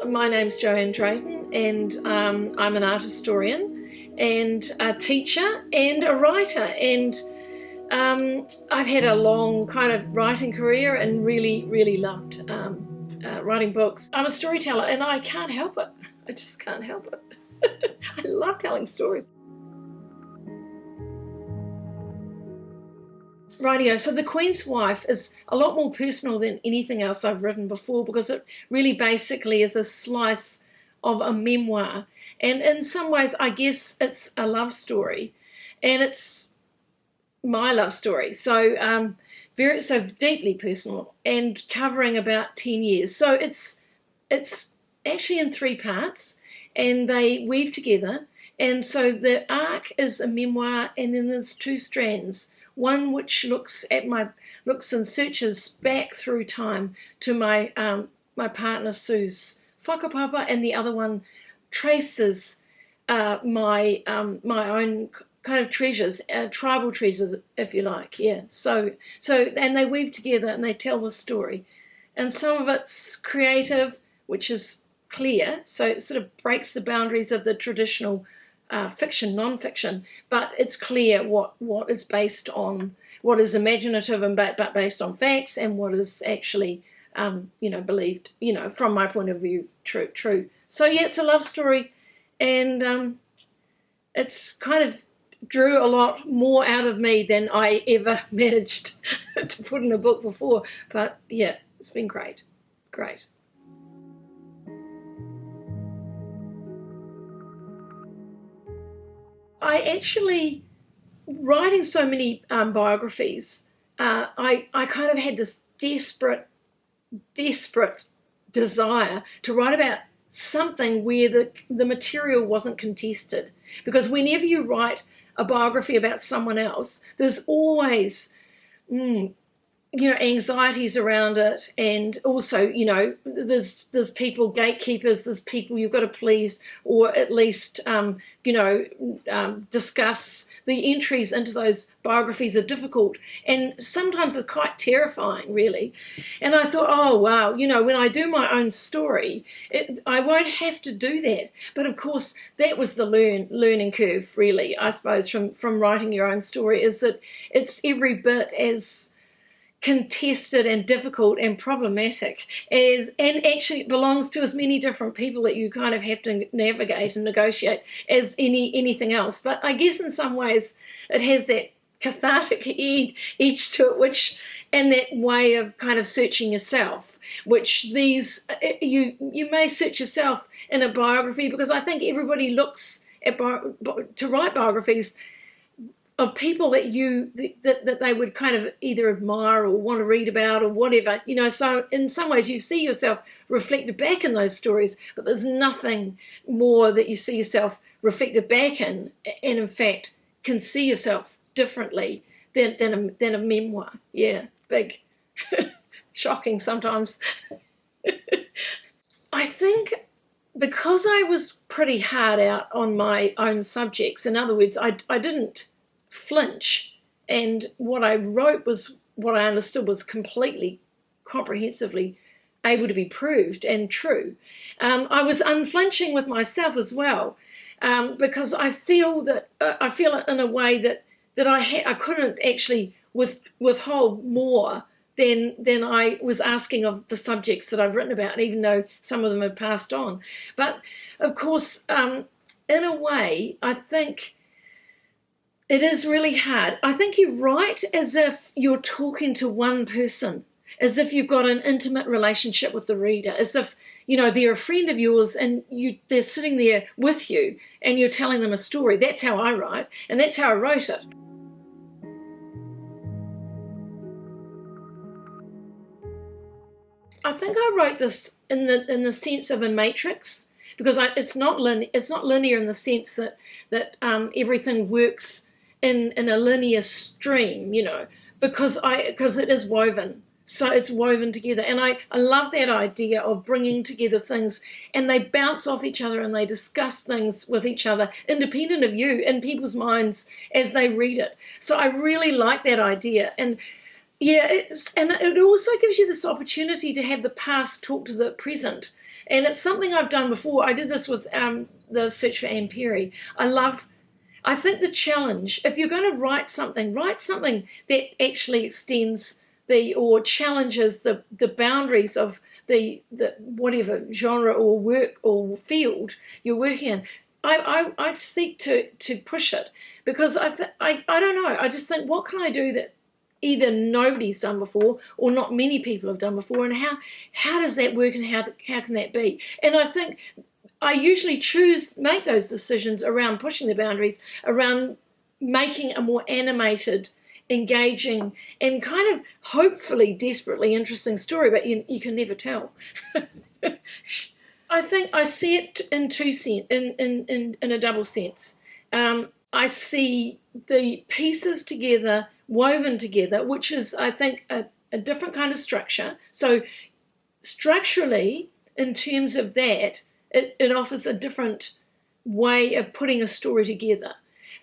My name's Joanne Drayton, and I'm an art historian and a teacher and a writer, and I've had a long kind of writing career and really loved writing books. I'm a storyteller and I can't help it. I just can't help it. I love telling stories. Rightio, so The Queen's Wife is a lot more personal than anything else I've written before, because it really basically is a slice of a memoir. And in some ways, I guess it's a love story, and it's my love story. So so deeply personal and covering about 10 years. So it's actually in 3 parts, and they weave together. And so the arc is a memoir, and then there's 2 strands. One which looks and searches back through time to my partner Sue's whakapapa, and the other one traces my own kind of treasures, tribal treasures, if you like. Yeah. So and they weave together and they tell the story, and some of it's creative, which is clear. So it sort of breaks the boundaries of the traditional fiction, non-fiction, but it's clear what is based on, what is imaginative and but based on facts, and what is actually believed, from my point of view, true. So yeah, it's a love story, and it's kind of drew a lot more out of me than I ever managed to put in a book before. But yeah, it's been great. I actually, writing so many biographies, I kind of had this desperate desire to write about something where the material wasn't contested. Because whenever you write a biography about someone else, there's always anxieties around it, and also there's people, gatekeepers, there's people you've got to please, or at least discuss. The entries into those biographies are difficult, and sometimes it's quite terrifying, really. And I thought, oh wow, when I do my own story, I won't have to do that. But of course, that was the learning curve, really, I suppose, from writing your own story, is that it's every bit as contested and difficult and problematic and actually it belongs to as many different people that you kind of have to navigate and negotiate as anything else. But I guess in some ways it has that cathartic edge to it, which, and that way of kind of searching yourself, which you may search yourself in a biography, because I think everybody looks at to write biographies of people that they would kind of either admire or want to read about or whatever, so in some ways you see yourself reflected back in those stories, but there's nothing more that you see yourself reflected back in, and in fact can see yourself differently than a memoir. Yeah, big, shocking sometimes. I think because I was pretty hard out on my own subjects, in other words, I didn't flinch, and what I wrote was what I understood was completely, comprehensively able to be proved and true. I was unflinching with myself as well, because I feel it in a way that I couldn't actually withhold more than I was asking of the subjects that I've written about, even though some of them had passed on. But of course, in a way, I think it is really hard. I think you write as if you're talking to one person, as if you've got an intimate relationship with the reader, as if, they're a friend of yours and they're sitting there with you and you're telling them a story. That's how I write, and that's how I wrote it. I think I wrote this in the sense of a matrix, because it's not linear in the sense that everything works in a linear stream, because it is woven. So it's woven together. And I love that idea of bringing together things, and they bounce off each other and they discuss things with each other, independent of you, in people's minds as they read it. So I really like that idea. And yeah, and it also gives you this opportunity to have the past talk to the present. And it's something I've done before. I did this with the Search for Anne Perry. I think the challenge, if you're going to write something that actually extends or challenges the boundaries of the whatever genre or work or field you're working in. I seek to push it, because I don't know. I just think, what can I do that either nobody's done before or not many people have done before, and how does that work, and how can that be? And I think I usually make those decisions around pushing the boundaries, around making a more animated, engaging, and kind of hopefully desperately interesting story, but you can never tell. I think I see it in in a double sense. I see the pieces together, woven together, which is, I think, a different kind of structure. So structurally, in terms of that, it offers a different way of putting a story together.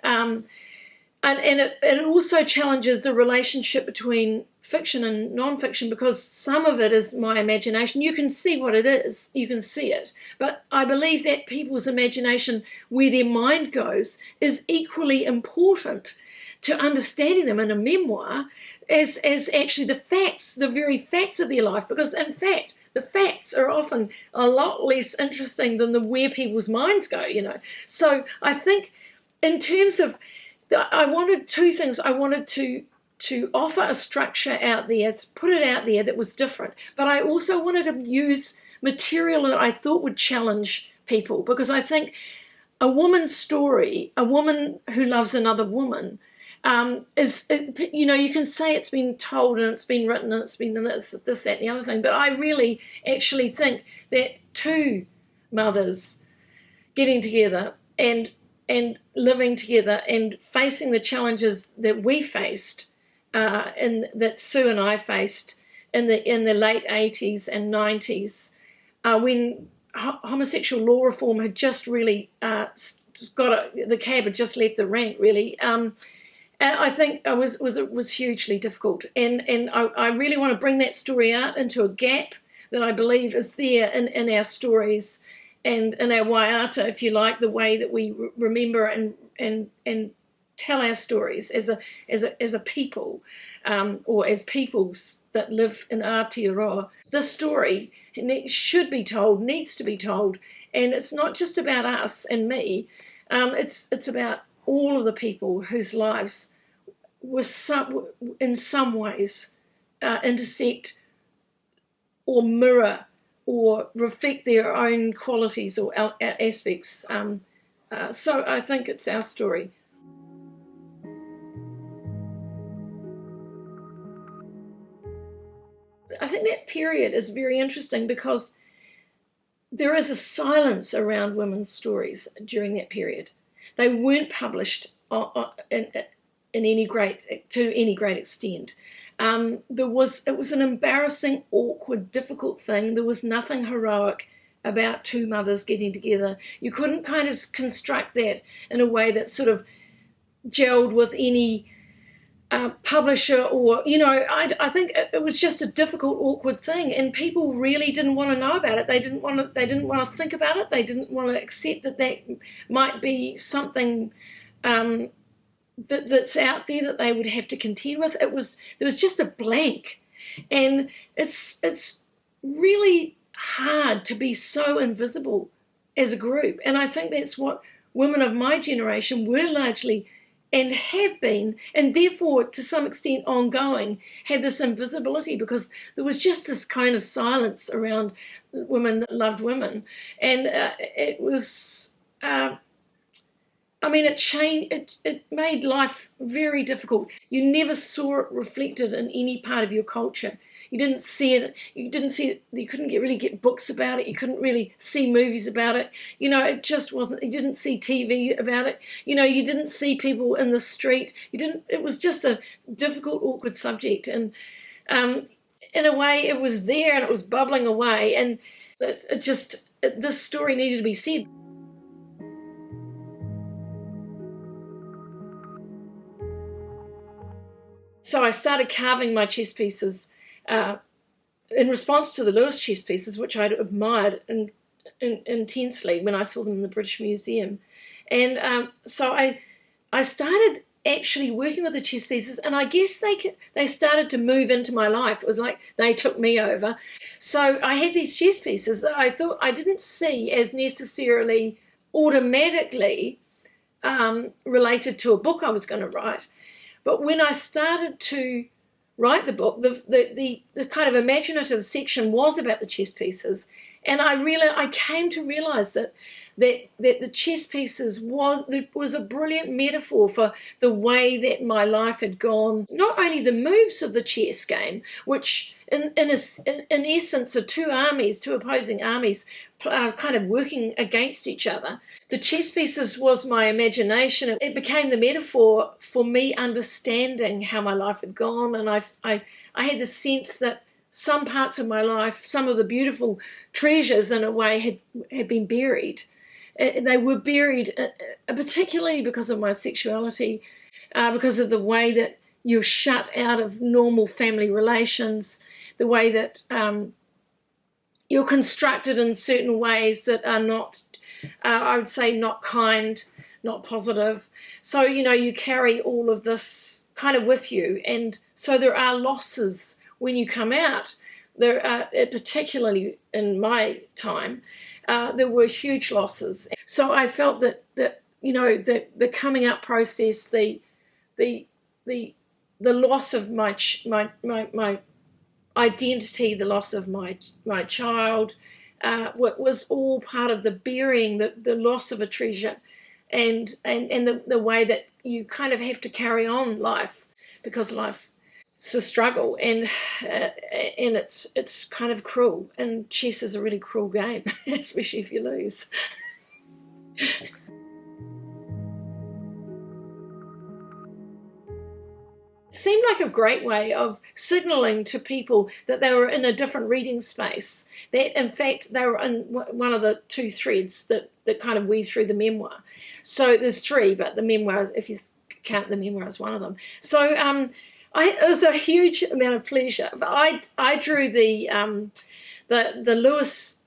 And it also challenges the relationship between fiction and non-fiction, because some of it is my imagination. You can see what it is, you can see it. But I believe that people's imagination, where their mind goes, is equally important to understanding them in a memoir as actually the very facts of their life. Because in fact, the facts are often a lot less interesting than where people's minds go, So I think in terms of, I wanted two things. I wanted to offer a structure out there, to put it out there that was different. But I also wanted to use material that I thought would challenge people, because I think a woman's story, a woman who loves another woman, you can say it's been told and it's been written and it's been this, that, and the other thing. But I really actually think that two mothers getting together and living together and facing the challenges that we faced, and that Sue and I faced in the late 80s and 90s, when homosexual law reform had just really the cab had just left the rank, really. I think it was hugely difficult, and I really want to bring that story out into a gap that I believe is there in our stories and in our waiata, if you like, the way that we remember and tell our stories as a people, or as peoples that live in Aotearoa. This story should be told, needs to be told, and it's not just about us and me. It's about all of the people whose lives were in some ways intersect or mirror or reflect their own qualities or aspects. So I think it's our story. I think that period is very interesting because there is a silence around women's stories during that period. They weren't published to any great extent. It was an embarrassing, awkward, difficult thing. There was nothing heroic about two mothers getting together. You couldn't kind of construct that in a way that sort of gelled with any publisher, or I think it was just a difficult, awkward thing, and people really didn't want to know about it. They didn't want to think about it. They didn't want to accept that might be something that's out there that they would have to contend with. There was just a blank, and it's really hard to be so invisible as a group. And I think that's what women of my generation were largely and have been, and therefore to some extent ongoing, have this invisibility, because there was just this kind of silence around women that loved women. And it was, it made life very difficult. You never saw it reflected in any part of your culture. You didn't see it. You couldn't really get books about it. You couldn't really see movies about it. It just wasn't. You didn't see TV about it. You didn't see people in the street. It was just a difficult, awkward subject. And in a way, it was there and it was bubbling away. And this story needed to be said. So I started carving my chess pieces in response to the Lewis chess pieces, which I'd admired intensely when I saw them in the British Museum. And so I started actually working with the chess pieces, and I guess they started to move into my life. It was like they took me over. So I had these chess pieces that I thought I didn't see as necessarily automatically related to a book I was going to write. But when I started to write the book, the kind of imaginative section was about the chess pieces, and I came to realize that the chess pieces was a brilliant metaphor for the way that my life had gone. Not only the moves of the chess game, which in essence are two opposing armies kind of working against each other. The chess pieces was my imagination. It became the metaphor for me understanding how my life had gone, and I had the sense that some parts of my life, some of the beautiful treasures in a way had been buried. They were buried, particularly because of my sexuality, because of the way that you're shut out of normal family relations, the way that you're constructed in certain ways that are not, I would say, not kind, not positive. So, you carry all of this kind of with you. And so there are losses when you come out. There are, particularly in my time, there were huge losses. So I felt that the coming out process, the loss of my identity, the loss of my child, was all part of the burying, the loss of a treasure, and the way that you kind of have to carry on life, because life is a struggle, and it's kind of cruel, and chess is a really cruel game, especially if you lose. Seemed like a great way of signalling to people that they were in a different reading space, that in fact they were in one of the two threads that kind of weave through the memoir. So there's three, but the memoir, if you count the memoir, is one of them. So it was a huge amount of pleasure. But I drew the Lewis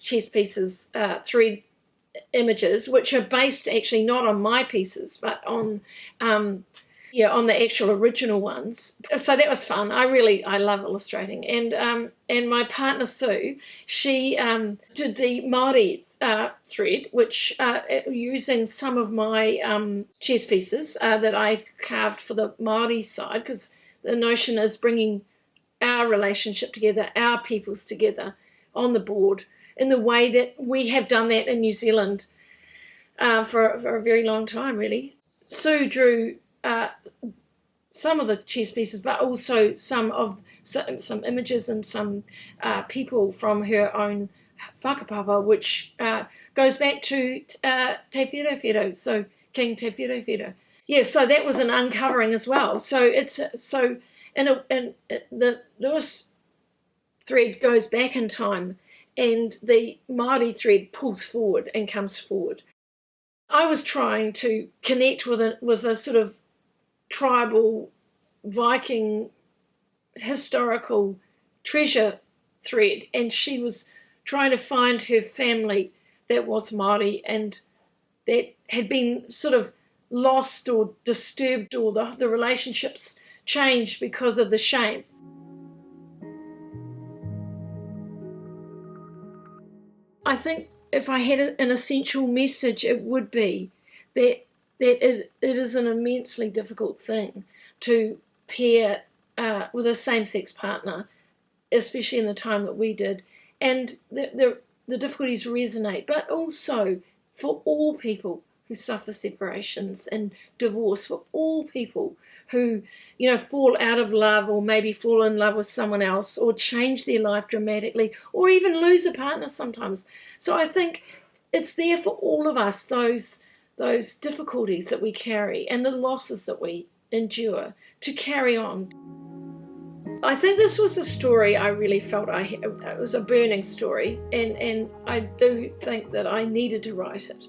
chess pieces thread images, which are based actually not on my pieces, but on the actual original ones. So that was fun. I love illustrating. And my partner Sue, she did the Maori thread, which using some of my chess pieces that I carved for the Maori side, because the notion is bringing our relationship together, our peoples together on the board in the way that we have done that in New Zealand for a very long time, really. Sue drew some of the chess pieces, but also some images and some people from her own whakapapa, which goes back to Te Wherewhere, so King Te Wherewhere. Yeah, so that was an uncovering as well. So the Lewis thread goes back in time, and the Māori thread pulls forward and comes forward. I was trying to connect with a sort of tribal Viking historical treasure thread, and she was trying to find her family that was Māori and that had been sort of lost or disturbed, or the relationships changed because of the shame. I think if I had an essential message, it would be that it is an immensely difficult thing to pair with a same-sex partner, especially in the time that we did, and the difficulties resonate, but also for all people who suffer separations and divorce, for all people who, fall out of love, or maybe fall in love with someone else, or change their life dramatically, or even lose a partner sometimes. So I think it's there for all of us, those difficulties that we carry and the losses that we endure, to carry on. I think this was a story I really felt it was a burning story, and I do think that I needed to write it.